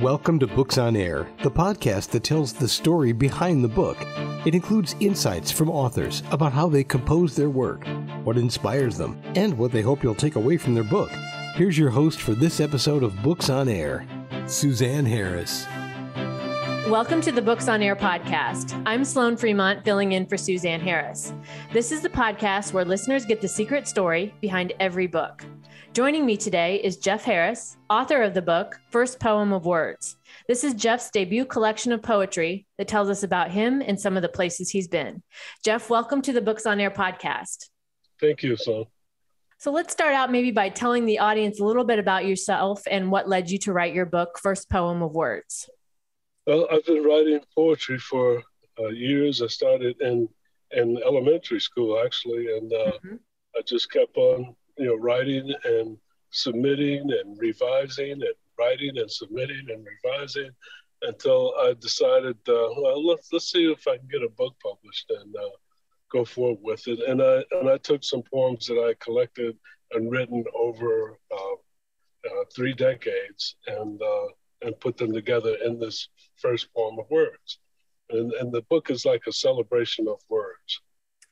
Welcome to Books on Air, the podcast that tells the story behind the book. It includes insights from authors about how they compose their work, what inspires them, and what they hope you'll take away from their book. Here's your host for this episode of Books on Air, Suzanne Harris. Welcome to the Books on Air podcast. I'm Sloan Fremont, filling in for Suzanne Harris. This is the podcast where listeners get the secret story behind every book. Joining me today is Jef Harris, author of the book, First Poem of Words. This is Jef's debut collection of poetry that tells us about him and some of the places he's been. Jef, welcome to the Books on Air podcast. Thank you, Sloan. So let's start out maybe by telling the audience a little bit about yourself and what led you to write your book, First Poem of Words. Well, I've been writing poetry for years. I started in elementary school, actually, and I just kept on writing and submitting and revising and writing and submitting and revising until I decided, let's see if I can get a book published and go forward with it. And I took some poems that I collected and written over 3 decades and put them together in this first poem of words. And the book is like a celebration of words.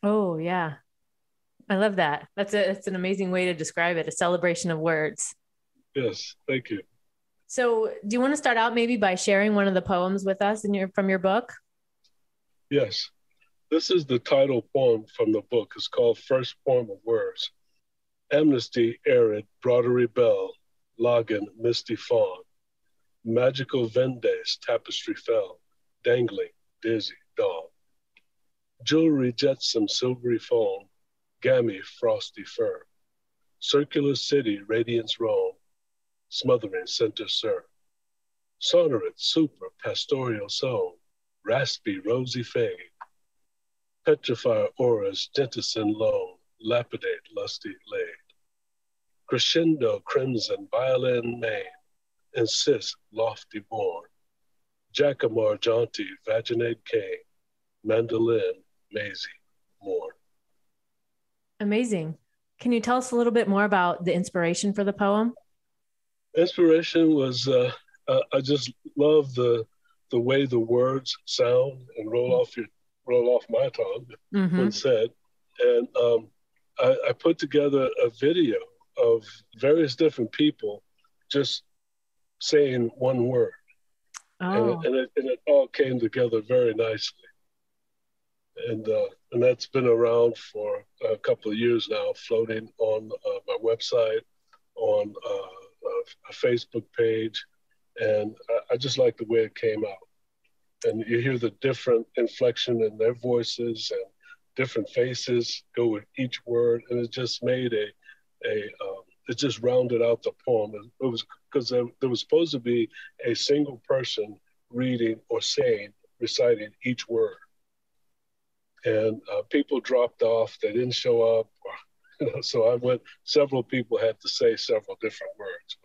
Oh, yeah. I love that. That's an amazing way to describe it, a celebration of words. Yes, thank you. So do you want to start out maybe by sharing one of the poems with us from your book? Yes. This is the title poem from the book. It's called First Poem of Words. Amnesty, arid, broderie bell, login, misty fawn. Magical Vendes, tapestry fell, dangling, dizzy, dawn. Jewelry jetsam, silvery foam, gammy, frosty fur. Circular city, radiance roam, smothering center sir. Sonorant, super, pastoral sown, raspy, rosy fade. Petrify auras, jettison lone, lapidate, lusty laid. Crescendo, crimson, violin main, insist, lofty born. Jacamar, jaunty, vaginate cane, mandolin, mazy, morn. Amazing. Can you tell us a little bit more about the inspiration for the poem? Inspiration was, I just love the way the words sound and roll off my tongue when said. And I put together a video of various different people just saying one word. Oh. And it all came together very nicely. And that's been around for a couple of years now, floating on my website, on a Facebook page. And I just like the way it came out. And you hear the different inflection in their voices and different faces go with each word. And it just made it just rounded out the poem. It was because there was supposed to be a single person reading or reciting each word. And people dropped off, they didn't show up. So several people had to say several different words,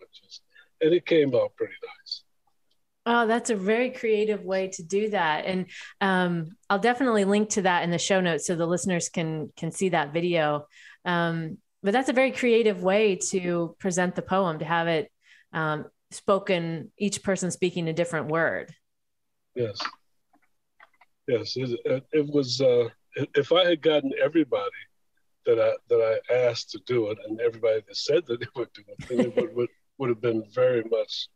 and it came out pretty nice. Oh, that's a very creative way to do that. And I'll definitely link to that in the show notes so the listeners can see that video. But that's a very creative way to present the poem, to have it spoken, each person speaking a different word. Yes. Yes, it was. If I had gotten everybody that I asked to do it, and everybody that said that they would do it, then it would have been very much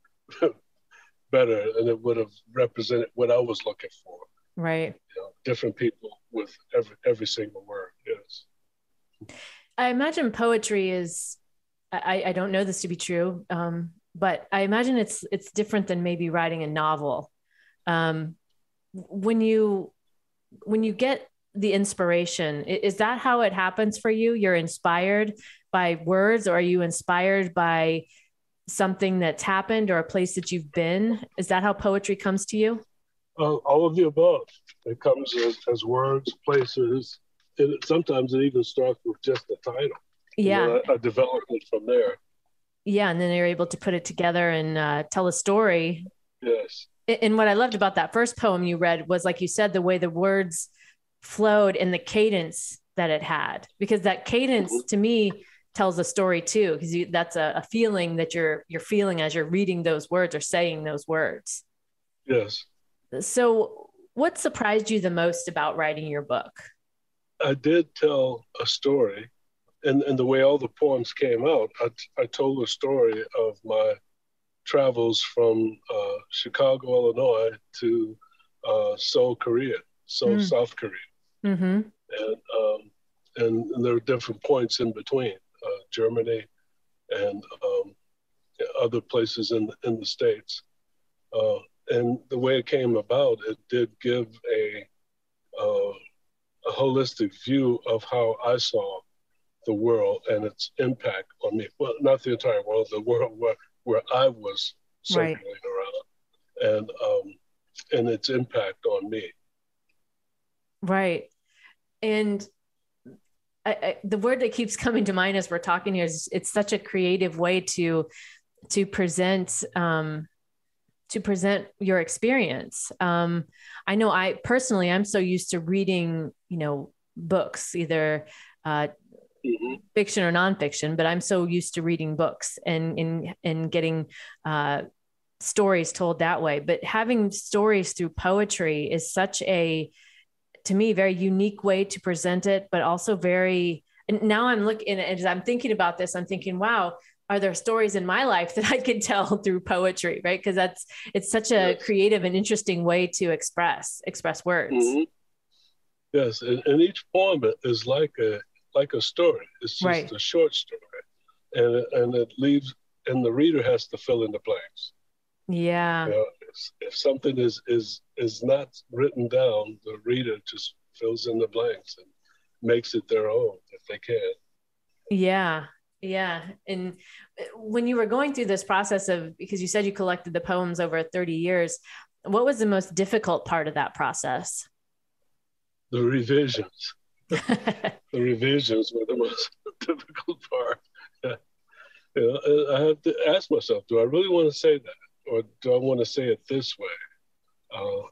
better, and it would have represented what I was looking for. Right. Different people with every single word. Yes. I imagine poetry is. I don't know this to be true, but I imagine it's different than maybe writing a novel. When you get the inspiration, is that how it happens for you? You're inspired by words, or are you inspired by something that's happened or a place that you've been? Is that how poetry comes to you? All of the above. It comes as words, places, and sometimes it even starts with just the title. Yeah. I develop it from there. Yeah, and then you're able to put it together and tell a story. Yes. And what I loved about that first poem you read was, like you said, the way the words flowed and the cadence that it had, because that cadence to me tells a story too, because that's a feeling that you're feeling as you're reading those words or saying those words. Yes. So what surprised you the most about writing your book? I did tell a story, and the way all the poems came out, I told a story of my travels from Chicago, Illinois to Seoul, South Korea. Mm-hmm. And there are different points in between, Germany and other places in the States. And the way it came about, it did give a holistic view of how I saw the world and its impact on me. Well, not the entire world, the world where I was circling around, and its impact on me. Right. And the word that keeps coming to mind as we're talking here is it's such a creative way to present your experience. I know I personally, I'm so used to reading, books, either fiction or nonfiction, but I'm so used to reading books and getting stories told that way. But having stories through poetry is such to me, very unique way to present it, but also very, and now I'm looking, as I'm thinking about this, I'm thinking, wow, are there stories in my life that I could tell through poetry, right? Because it's such a creative and interesting way to express words. Mm-hmm. Yes, and each poem is like a story. It's just a short story, and it leaves, and the reader has to fill in the blanks. Yeah. If something is not written down, the reader just fills in the blanks and makes it their own if they can. Yeah. Yeah. And when you were going through this process because you said you collected the poems over 30 years, what was the most difficult part of that process? The revisions. The revisions were the most difficult part. I have to ask myself, do I really want to say that? Or do I want to say it this way?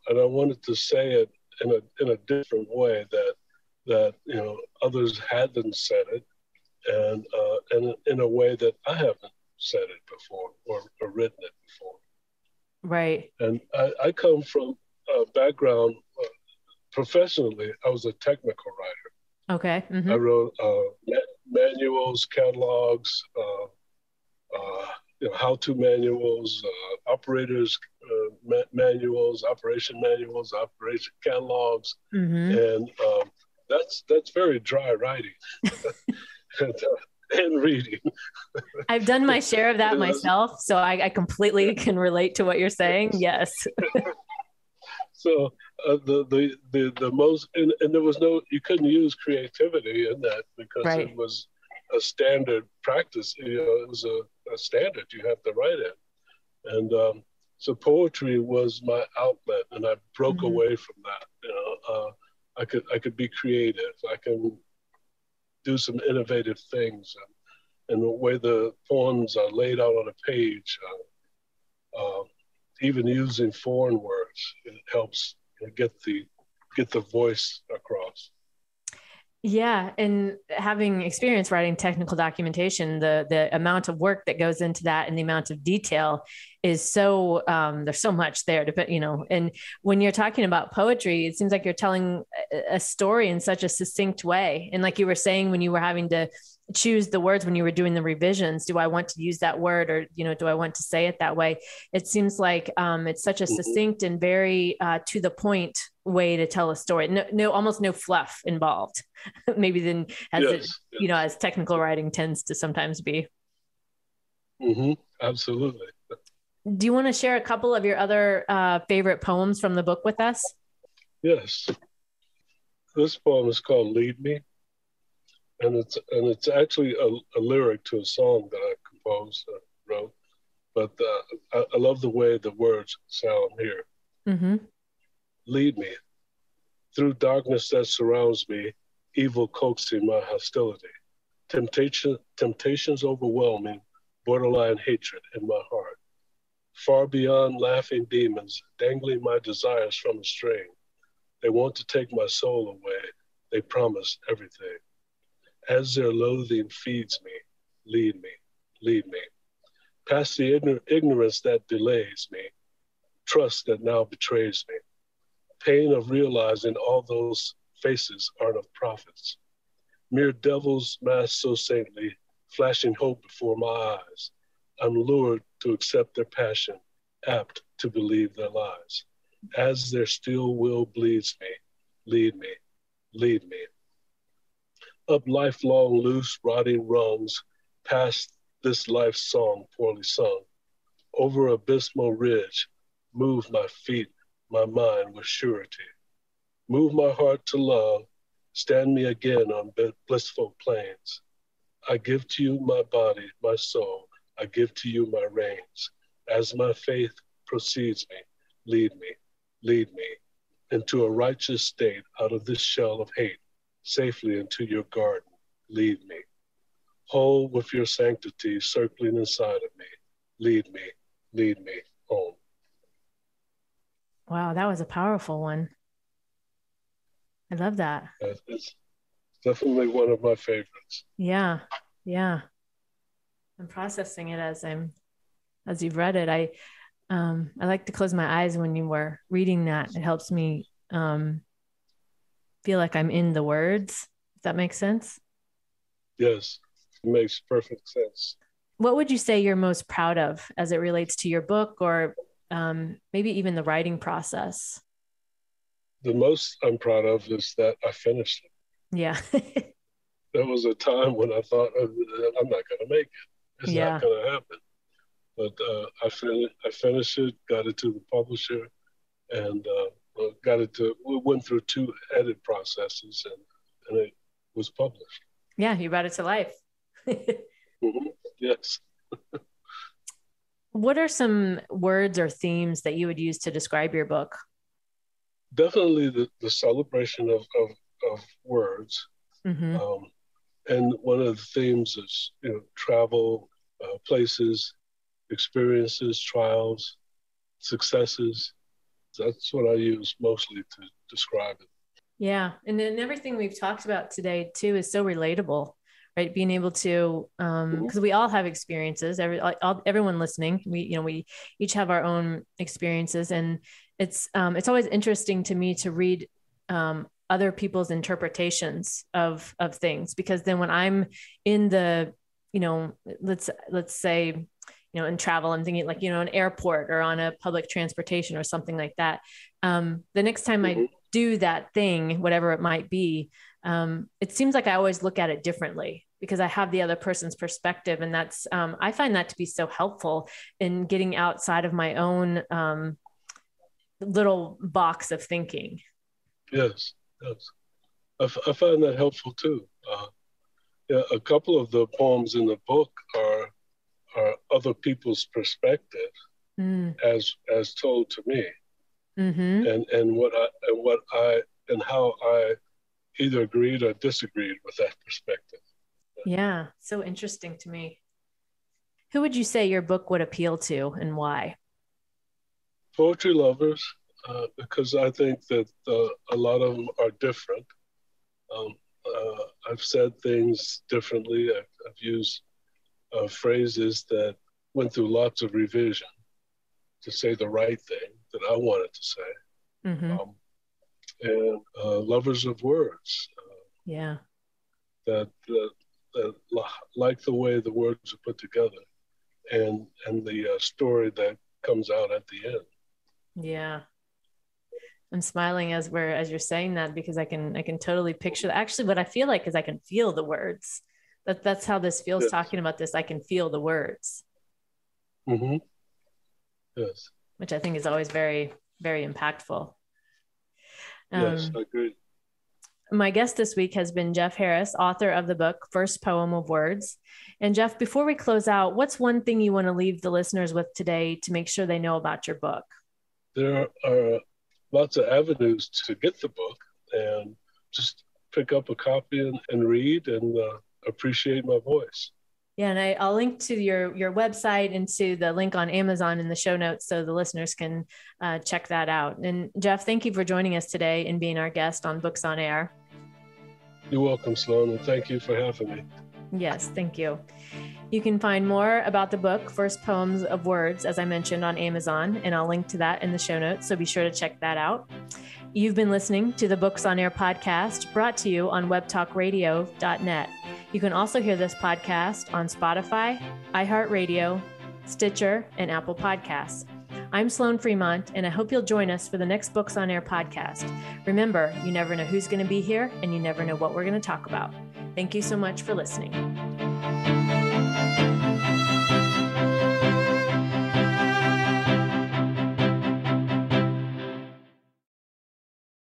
And I wanted to say it in a different way that others hadn't said it, and in a way that I haven't said it before or written it before. Right. And I come from a background professionally. I was a technical writer. Okay. Mm-hmm. I wrote manuals, catalogs, how-to manuals, operators manuals, operation catalogs, and that's very dry writing and reading. I've done my share of that myself, so I completely can relate to what you're saying. Yes. So the most, and there was you couldn't use creativity in that because it was a standard practice. It was a standard you have to write in, and so poetry was my outlet, and I broke away from that. I could be creative. I can do some innovative things, and the way the poems are laid out on a page, even using foreign words, it helps get the voice across. Yeah. And having experience writing technical documentation, the amount of work that goes into that and the amount of detail is so, there's so much there to, and when you're talking about poetry, it seems like you're telling a story in such a succinct way. And like you were saying, when you were having to choose the words, when you were doing the revisions, do I want to use that word or, do I want to say it that way? It seems like it's such a succinct and very to the point way to tell a story. No, almost no fluff involved. Maybe then as technical writing tends to sometimes be. Absolutely. Do you want to share a couple of your other favorite poems from the book with us? Yes. This poem is called Lead Me. And it's actually a lyric to a song that I composed, wrote. But I love the way the words sound here. Lead me through darkness that surrounds me, evil coaxing my hostility. Temptations overwhelming, borderline hatred in my heart. Far beyond laughing demons, dangling my desires from a string. They want to take my soul away. They promise everything. As their loathing feeds me, lead me, lead me. Past the ignorance that delays me, trust that now betrays me, pain of realizing all those faces aren't of prophets, mere devils masked so saintly, flashing hope before my eyes. I'm lured to accept their passion, apt to believe their lies. As their still will bleeds me, lead me, lead me. Up lifelong loose, rotting rungs, past this life's song poorly sung. Over abysmal ridge, move my feet, my mind with surety. Move my heart to love, stand me again on blissful plains. I give to you my body, my soul, I give to you my reins. As my faith proceeds me, lead me into a righteous state out of this shell of hate, safely into your garden, lead me. Whole with your sanctity circling inside of me, lead me home. Wow, that was a powerful one. I love that. It's definitely one of my favorites. Yeah. I'm processing it as you've read it. I like to close my eyes when you were reading that. It helps me feel like I'm in the words, if that makes sense. Yes, it makes perfect sense. What would you say you're most proud of as it relates to your book, or maybe even the writing process? The most I'm proud of is that I finished it. Yeah. There was a time when I thought, I'm not going to make it. It's not going to happen. But I finished it, got it to the publisher, and we went through 2 edit processes, and it was published. Yeah, you brought it to life. Mm-hmm. Yes. What are some words or themes that you would use to describe your book? Definitely the celebration of words. Mm-hmm. And one of the themes is, travel, places, experiences, trials, successes. That's what I use mostly to describe it. Yeah. And then everything we've talked about today too is so relatable, right? Being able to, because we all have experiences, everyone listening, we each have our own experiences, and it's always interesting to me to read other people's interpretations of things, because then when I'm in the, let's say, in travel, I'm thinking like, an airport or on a public transportation or something like that. The next time I do that thing, whatever it might be, it seems like I always look at it differently because I have the other person's perspective. And that's, I find that to be so helpful in getting outside of my own little box of thinking. Yes. I find that helpful too. A couple of the poems in the book are other people's perspective as told to me, and how I either agreed or disagreed with that perspective. Yeah, so interesting to me. Who would you say your book would appeal to, and why? Poetry lovers, because I think that a lot of them are different. I've said things differently. I've used phrases that went through lots of revision to say the right thing that I wanted to say. And lovers of words. That like the way the words are put together, and the story that comes out at the end. Yeah. I'm smiling as you're saying that, because I can totally picture that. Actually, what I feel like is I can feel the words. That's how this feels. Yes. Talking about this, I can feel the words. Yes. Which I think is always very, very impactful. Yes, I agree. My guest this week has been Jef Harris, author of the book, First Poem of Words. And Jef, before we close out, what's one thing you want to leave the listeners with today to make sure they know about your book? There are lots of avenues to get the book, and just pick up a copy and read and appreciate my voice. Yeah, and I'll link to your website and to the link on Amazon in the show notes so the listeners can check that out. And Jef, thank you for joining us today and being our guest on Books on Air. You're welcome, Sloan, and thank you for having me. Yes, thank you. You can find more about the book, First Poems of Words, as I mentioned, on Amazon, and I'll link to that in the show notes, so be sure to check that out. You've been listening to the Books on Air podcast, brought to you on webtalkradio.net. You can also hear this podcast on Spotify, iHeartRadio, Stitcher, and Apple Podcasts. I'm Sloan Fremont, and I hope you'll join us for the next Books on Air podcast. Remember, you never know who's going to be here, and you never know what we're going to talk about. Thank you so much for listening.